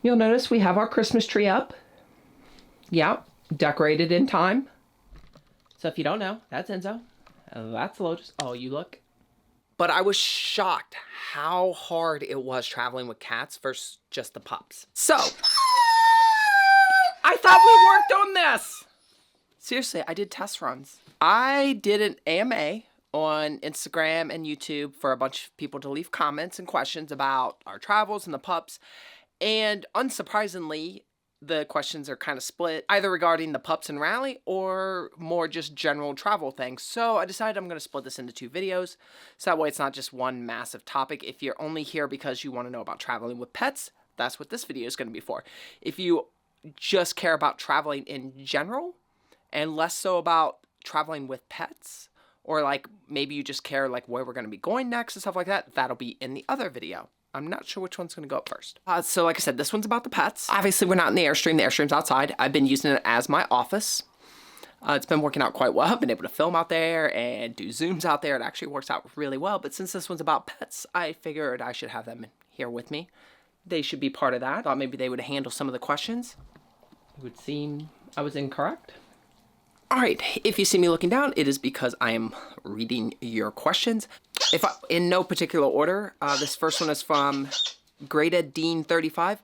You'll notice we have our Christmas tree up. Yep, decorated in time. So if you don't know, that's Enzo. That's Lotus. Oh, you look. But I was shocked how hard it was traveling with cats versus just the pups. So, I thought we worked on this. Seriously, I did test runs. I did an AMA on Instagram and YouTube for a bunch of people to leave comments and questions about our travels and the pups. And unsurprisingly, the questions are kind of split, either regarding the pups and Rally or more just general travel things. So I decided I'm going to split this into 2 videos. So that way it's not just one massive topic. If you're only here because you want to know about traveling with pets, that's what this video is going to be for. If you just care about traveling in general and less so about traveling with pets, or like maybe you just care like where we're going to be going next and stuff like that, that'll be in the other video. I'm not sure which one's going to go up first. So like I said, this one's about the pets. Obviously, we're not in the Airstream. The Airstream's outside. I've been using it as my office. It's been working out quite well. I've been able to film out there and do Zooms out there. It actually works out really well. But since this one's about pets, I figured I should have them here with me. They should be part of that. Thought maybe they would handle some of the questions. It would seem I was incorrect. All right, if you see me looking down, it is because I am reading your questions. In no particular order, this first one is from Greta Dean 35.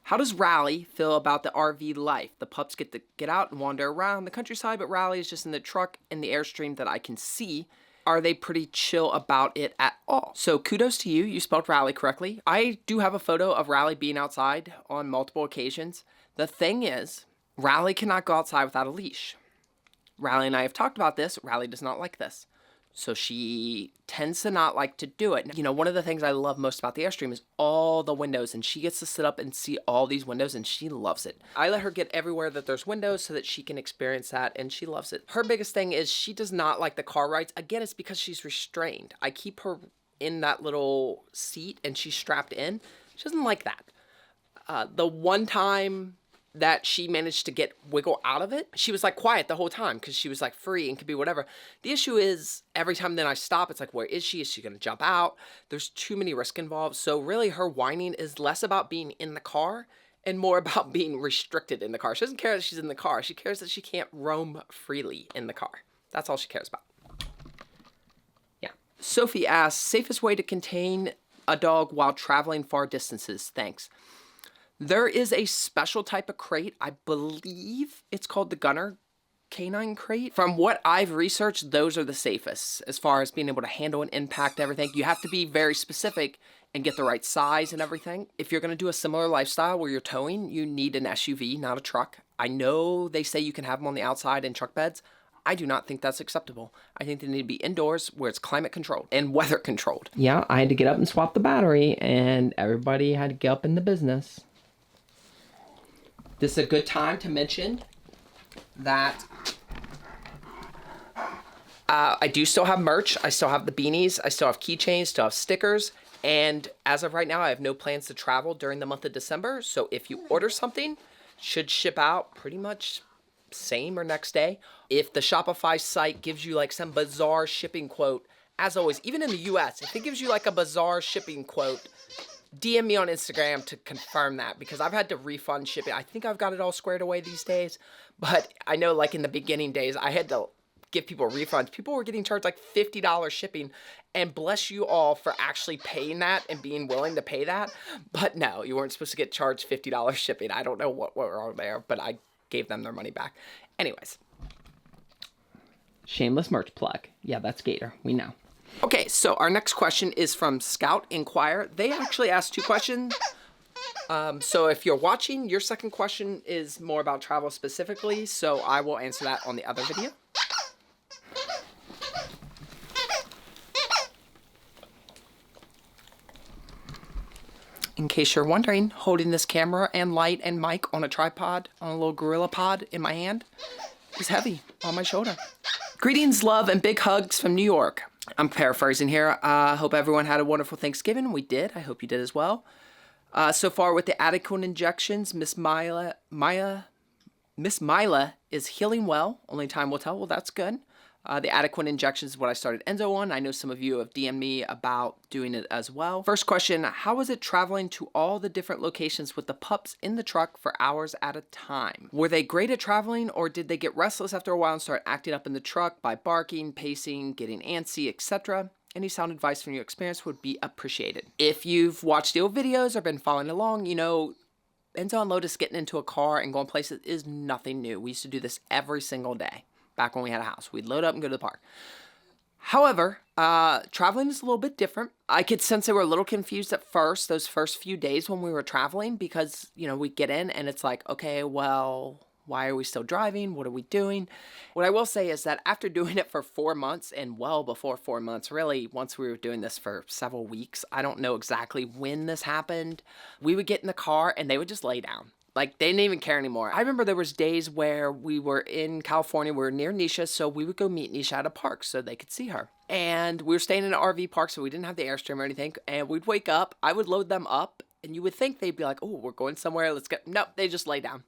How does Rally feel about the RV life? The pups get to get out and wander around the countryside, but Rally is just in the truck in the Airstream that I can see. Are they pretty chill about it at all? So kudos to you. You spelled Rally correctly. I do have a photo of Rally being outside on multiple occasions. The thing is, Rally cannot go outside without a leash. Rally and I have talked about this. Rally does not like this. So she tends to not like to do it. You know, one of the things I love most about the Airstream is all the windows, and she gets to sit up and see all these windows, and she loves it. I let her get everywhere that there's windows so that she can experience that, and she loves it. Her biggest thing is she does not like the car rides. Again, it's because she's restrained. I keep her in that little seat, and she's strapped in. She doesn't like that. The one time that she managed to get wiggle out of it, she was like quiet the whole time because she was like free and could be whatever. The issue is every time then I stop, it's like, where is she? Is she going to jump out? There's too many risks involved. So really her whining is less about being in the car and more about being restricted in the car. She doesn't care that she's in the car. She cares that she can't roam freely in the car. That's all she cares about. Yeah. Sophie asks, safest way to contain a dog while traveling far distances? Thanks. There is a special type of crate. I believe it's called the Gunner Canine Crate. From what I've researched, those are the safest as far as being able to handle and impact everything. You have to be very specific and get the right size and everything. If you're going to do a similar lifestyle where you're towing, you need an SUV, not a truck. I know they say you can have them on the outside in truck beds. I do not think that's acceptable. I think they need to be indoors where it's climate controlled and weather controlled. Yeah, I had to get up and swap the battery, and everybody had to get up in the business. This is a good time to mention that I do still have merch. I still have the beanies. I still have keychains, still have stickers. And as of right now, I have no plans to travel during the month of December. So if you order something, it should ship out pretty much same or next day. If the Shopify site gives you like some bizarre shipping quote, as always, even in the US, if it gives you like a bizarre shipping quote, DM me on Instagram to confirm that, because I've had to refund shipping. I think I've got it all squared away these days, but I know like in the beginning days, I had to give people refunds. People were getting charged like $50 shipping, and bless you all for actually paying that and being willing to pay that. But no, you weren't supposed to get charged $50 shipping. I don't know what went wrong there, but I gave them their money back. Anyways. Shameless merch plug. Yeah, that's Gator. We know. Okay, so our next question is from Scout Inquire. They actually asked 2 questions. So if you're watching, your second question is more about travel specifically, so I will answer that on the other video. In case you're wondering, holding this camera and light and mic on a tripod, on a little gorilla pod in my hand, is heavy on my shoulder. Greetings, love, and big hugs from New York. I'm paraphrasing here. Hope everyone had a wonderful Thanksgiving. We did. I hope you did as well. So far with the adequate injections, Miss Mila is healing well. Only time will tell. Well, that's good. The adequate injections is what I started Enzo on. I know some of you have DM'd me about doing it as well. First question, how was it traveling to all the different locations with the pups in the truck for hours at a time? Were they great at traveling, or did they get restless after a while and start acting up in the truck by barking, pacing, getting antsy, etc.? Any sound advice from your experience would be appreciated. If you've watched the old videos or been following along, you know Enzo and Lotus getting into a car and going places is nothing new. We used to do this every single day back when we had a house. We'd load up and go to the park. However, traveling is a little bit different. I could sense they were a little confused at first, those first few days when we were traveling, because, you know, we get in and it's like, okay, well, why are we still driving? What are we doing? What I will say is that after doing it for 4 months, and well before 4 months, really, once we were doing this for several weeks, I don't know exactly when this happened, we would get in the car and they would just lay down. Like, they didn't even care anymore. I remember there was days where we were in California, we were near Nisha, so we would go meet Nisha at a park so they could see her. And we were staying in an RV park, so we didn't have the Airstream or anything, and we'd wake up, I would load them up, and you would think they'd be like, oh, we're going somewhere, let's go. Nope, they just lay down.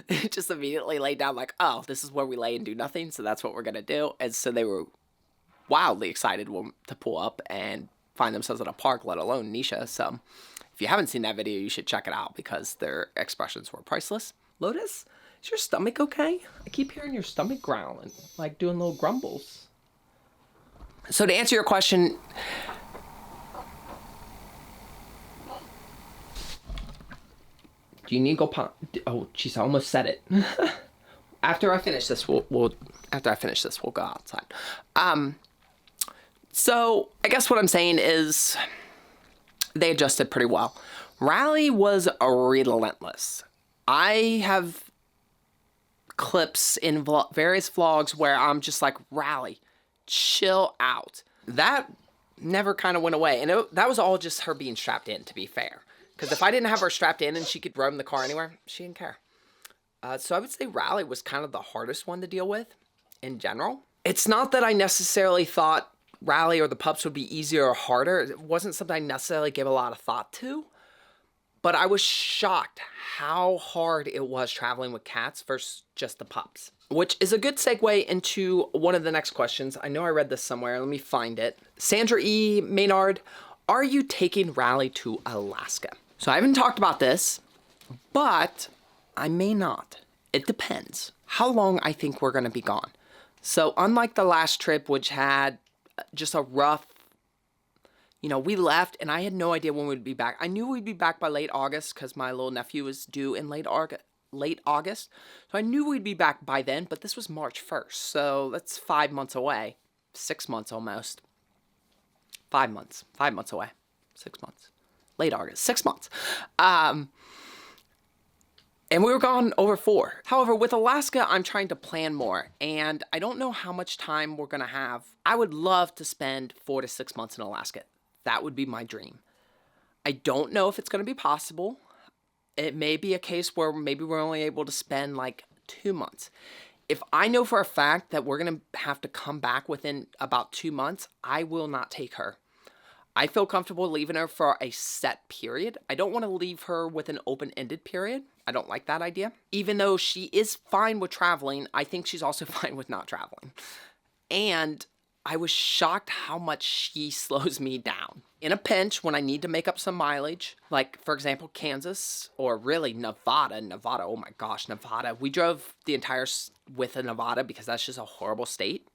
They just immediately lay down like, oh, this is where we lay and do nothing, so that's what we're gonna do. And so they were wildly excited to pull up and find themselves at a park, let alone Nisha, so... If you haven't seen that video, you should check it out because their expressions were priceless. Lotus, is your stomach okay? I keep hearing your stomach growling, like doing little grumbles. So to answer your question, do you need to go pop? Oh, jeez, I almost said it. After I finish this, we'll go outside. So I guess what I'm saying is, they adjusted pretty well. Rally was relentless. I have clips in various vlogs where I'm just like, Rally, chill out. That never kind of went away. And that was all just her being strapped in, to be fair. Because if I didn't have her strapped in and she could roam the car anywhere, she didn't care. So I would say Rally was kind of the hardest one to deal with in general. It's not that I necessarily thought Rally or the pups would be easier or harder. It wasn't something I necessarily gave a lot of thought to, but I was shocked how hard it was traveling with cats versus just the pups, which is a good segue into one of the next questions. I know I read this somewhere. Let me find it. Sandra E. Maynard, are you taking Rally to Alaska? So I haven't talked about this, but I may not. It depends how long I think we're going to be gone. So unlike the last trip, which had just a rough, you know, we left and I had no idea when we'd be back. I knew we'd be back by late August because my little nephew was due in late August. So I knew we'd be back by then, but this was March 1st. So that's 5 months away. 6 months almost. 5 months. 5 months away. 6 months. Late August. 6 months. And we were gone over 4. However, with Alaska, I'm trying to plan more, and I don't know how much time we're going to have. I would love to spend 4 to 6 months in Alaska. That would be my dream. I don't know if it's going to be possible. It may be a case where maybe we're only able to spend like 2 months. If I know for a fact that we're going to have to come back within about 2 months, I will not take her. I feel comfortable leaving her for a set period. I don't want to leave her with an open-ended period. I don't like that idea. Even though she is fine with traveling, I think she's also fine with not traveling. And I was shocked how much she slows me down. In a pinch, when I need to make up some mileage, like, for example, Kansas, or really Nevada, oh my gosh, Nevada. We drove the entire width of Nevada because that's just a horrible state.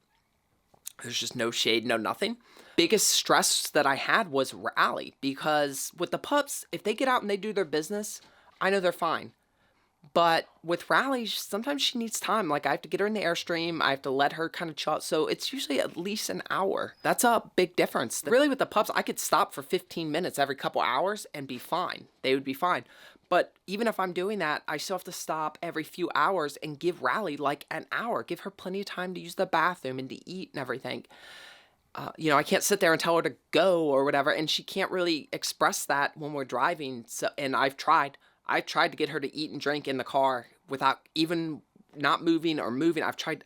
There's just no shade, no nothing. Biggest stress that I had was Rally, because with the pups, if they get out and they do their business, I know they're fine. But with Rally, sometimes she needs time. Like, I have to get her in the Airstream. I have to let her kind of chill out. So it's usually at least an hour. That's a big difference. Really, with the pups, I could stop for 15 minutes every couple hours and be fine. They would be fine. But even if I'm doing that, I still have to stop every few hours and give Rally like an hour. Give her plenty of time to use the bathroom and to eat and everything. You know, I can't sit there and tell her to go or whatever. And she can't really express that when we're driving. So, and I've tried to get her to eat and drink in the car without even not moving or moving. I've tried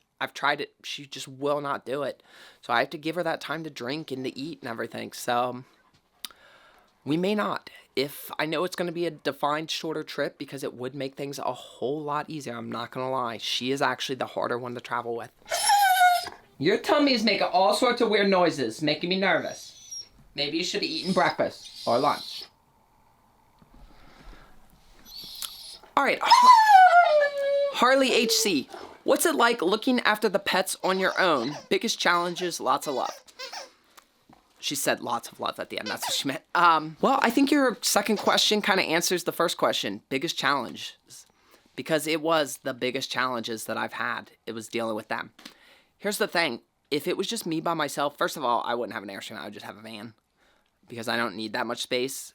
it. She just will not do it. So I have to give her that time to drink and to eat and everything. So we may not. If I know it's going to be a defined shorter trip, because it would make things a whole lot easier. I'm not going to lie. She is actually the harder one to travel with. Your tummy is making all sorts of weird noises, making me nervous. Maybe you should have eaten breakfast or lunch. All right, Harley HC. What's it like looking after the pets on your own? Biggest challenges, lots of love. She said lots of love at the end. That's what she meant. Well, I think your second question kind of answers the first question. Biggest challenge. Because it was the biggest challenges that I've had. It was dealing with them. Here's the thing. If it was just me by myself, first of all, I wouldn't have an Airstream. I would just have a van. Because I don't need that much space.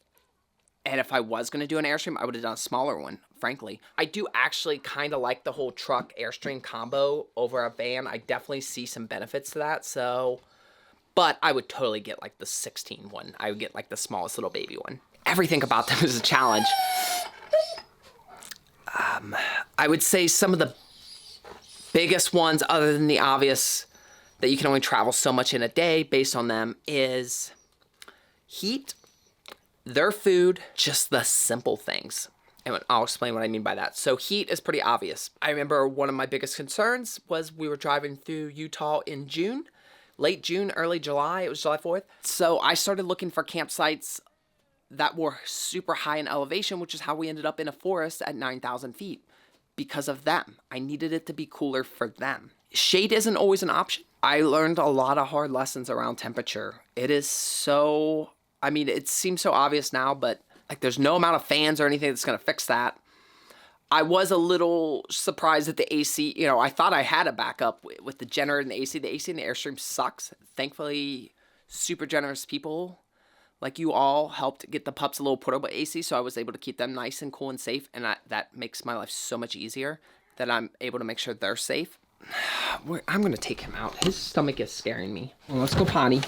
And if I was going to do an Airstream, I would have done a smaller one, frankly. I do actually kind of like the whole truck Airstream combo over a van. I definitely see some benefits to that, so... But I would totally get like the 16 one. I would get like the smallest little baby one. Everything about them is a challenge. I would say some of the biggest ones, other than the obvious, that you can only travel so much in a day based on them, is heat, their food, just the simple things. And I'll explain what I mean by that. So heat is pretty obvious. I remember one of my biggest concerns was we were driving through Utah in June. Late June, early July. It was July 4th. So I started looking for campsites that were super high in elevation, which is how we ended up in a forest at 9,000 feet. Because of them. I needed it to be cooler for them. Shade isn't always an option. I learned a lot of hard lessons around temperature. It is so... I mean, it seems so obvious now, but like there's no amount of fans or anything that's going to fix that. I was a little surprised that the AC, you know, I thought I had a backup with the generator and the AC. The AC in the Airstream sucks. Thankfully, super generous people like you all helped get the pups a little portable AC, so I was able to keep them nice and cool and safe, and that makes my life so much easier that I'm able to make sure they're safe. I'm going to take him out. His stomach is scaring me. Well, let's go potty.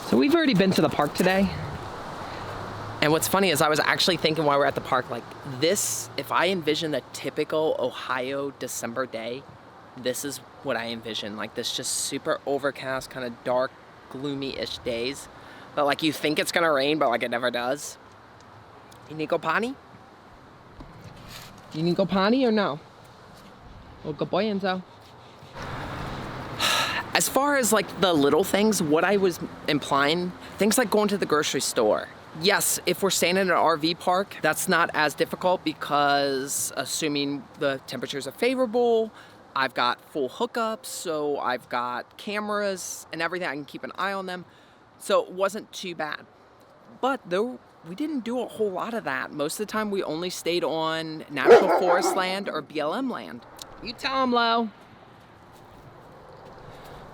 So we've already been to the park today. And what's funny is I was actually thinking while we're at the park, like this, if I envision a typical Ohio December day, this is what I envision. Like this just super overcast, kind of dark, gloomy-ish days. But like you think it's gonna rain, but like it never does. You need to go potty? You need to go potty or no? Oh, good boy, Enzo. As far as like the little things, what I was implying, things like going to the grocery store. Yes, if we're staying in an RV park, that's not as difficult because assuming the temperatures are favorable, I've got full hookups, so I've got cameras and everything. I can keep an eye on them. So it wasn't too bad. But though we didn't do a whole lot of that. Most of the time we only stayed on natural forest land or BLM land. You tell him, Lo.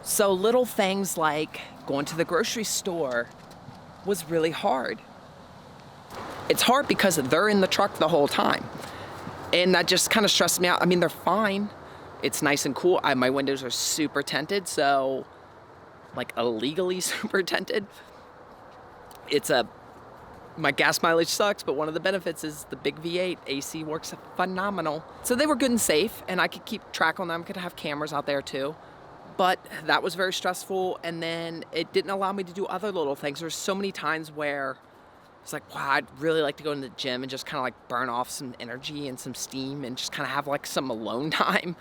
So little things like going to the grocery store was really hard. It's hard because they're in the truck the whole time. And that just kind of stressed me out. I mean, they're fine. It's nice and cool. My windows are super tinted, so like illegally super tinted. My gas mileage sucks, but one of the benefits is the big V8 AC works phenomenal. So they were good and safe, and I could keep track on them. I could have cameras out there too. But that was very stressful, and then it didn't allow me to do other little things. There's so many times where it's like, wow, I'd really like to go in the gym and just kind of like burn off some energy and some steam and just kind of have like some alone time,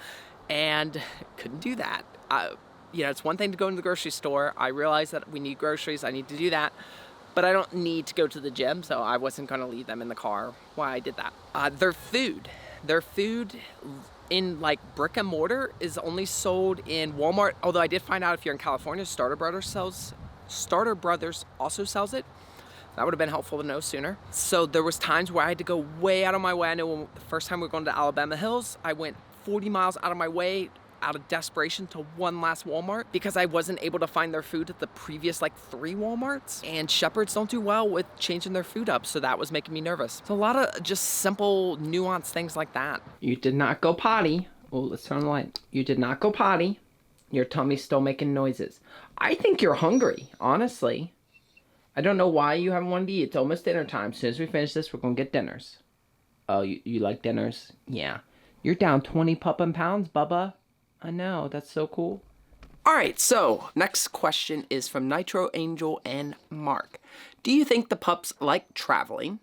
and couldn't do that. You know, it's one thing to go into the grocery store. I realize that we need groceries. I need to do that. But I don't need to go to the gym, so I wasn't going to leave them in the car while I did that. Their food in like brick and mortar is only sold in Walmart. Although I did find out if you're in California, Starter Brothers also sells it. That would have been helpful to know sooner. So there was times where I had to go way out of my way. I know the first time we were going to Alabama Hills, I went 40 miles out of my way out of desperation to one last Walmart because I wasn't able to find their food at the previous like 3 Walmarts. And shepherds don't do well with changing their food up, so that was making me nervous. So a lot of just simple, nuanced things like that. You did not go potty. Oh, let's turn on the light. You did not go potty. Your tummy's still making noises. I think you're hungry, honestly. I don't know why you haven't wanted to eat. It's almost dinner time. As soon as we finish this, we're gonna get dinners. Oh, you like dinners? Yeah. You're down 20 puppin' pounds, Bubba. I know, that's so cool. All right, so next question is from Nitro, Angel, and Mark. Do you think the pups like traveling?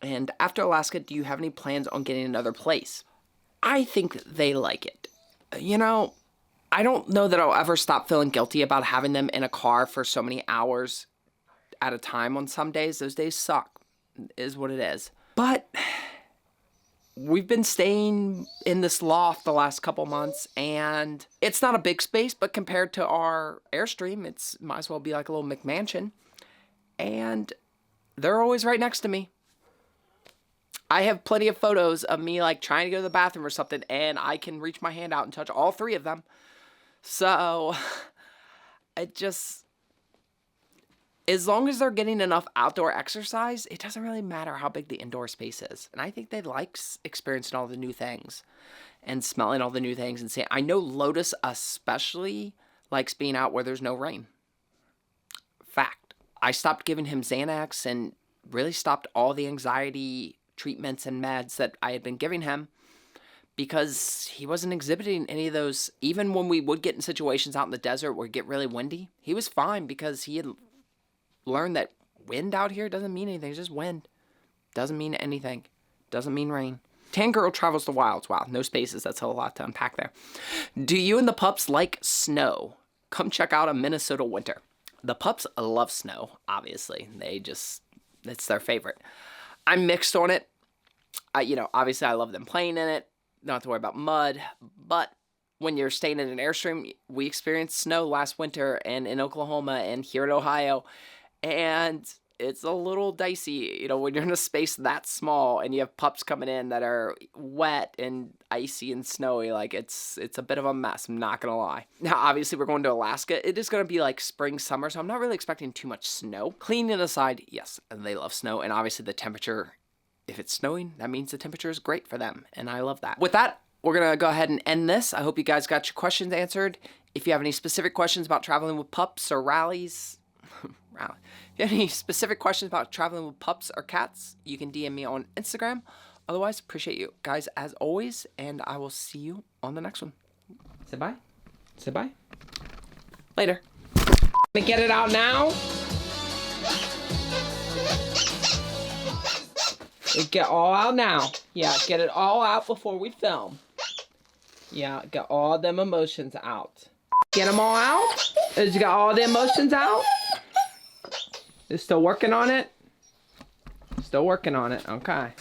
And after Alaska, do you have any plans on getting another place? I think they like it. You know, I don't know that I'll ever stop feeling guilty about having them in a car for so many hours at a time on some days. Those days suck, is what it is. But we've been staying in this loft the last couple months, and it's not a big space, but compared to our Airstream, it's might as well be like a little McMansion. And they're always right next to me. I have plenty of photos of me like trying to go to the bathroom or something, and I can reach my hand out and touch all 3 of them. So it just, as long as they're getting enough outdoor exercise, it doesn't really matter how big the indoor space is. And I think they like experiencing all the new things and smelling all the new things and seeing. I know Lotus especially likes being out where there's no rain. Fact. I stopped giving him Xanax and really stopped all the anxiety treatments and meds that I had been giving him because he wasn't exhibiting any of those. Even when we would get in situations out in the desert where it get really windy, he was fine because he had learned that wind out here doesn't mean anything. It's just wind. Doesn't mean anything. Doesn't mean rain. Tan girl travels the wilds. Wow, no spaces. That's a lot to unpack there. Do you and the pups like snow? Come check out a Minnesota winter. The pups love snow, obviously. It's their favorite. I'm mixed on it. Obviously I love them playing in it. Don't have to worry about mud. But when you're staying in an Airstream, we experienced snow last winter and in Oklahoma and here in Ohio. And it's a little dicey, when you're in a space that small and you have pups coming in that are wet and icy and snowy. Like, it's a bit of a mess, I'm not going to lie. Now, obviously, we're going to Alaska. It is going to be like spring, summer, so I'm not really expecting too much snow. Cleaning aside, yes, they love snow. And obviously, the temperature, if it's snowing, that means the temperature is great for them. And I love that. With that, we're going to go ahead and end this. I hope you guys got your questions answered. If you have any specific questions about traveling with pups or rallies, if you have any specific questions about traveling with pups or cats, you can DM me on Instagram. Otherwise, appreciate you guys as always, and I will see you on the next one. Say bye. Say bye. Later. Let me get it out now. Get all out now. Yeah, get it all out before we film. Yeah, get all them emotions out. Get them all out? Did you get all the emotions out? You're still working on it? Still working on it, okay.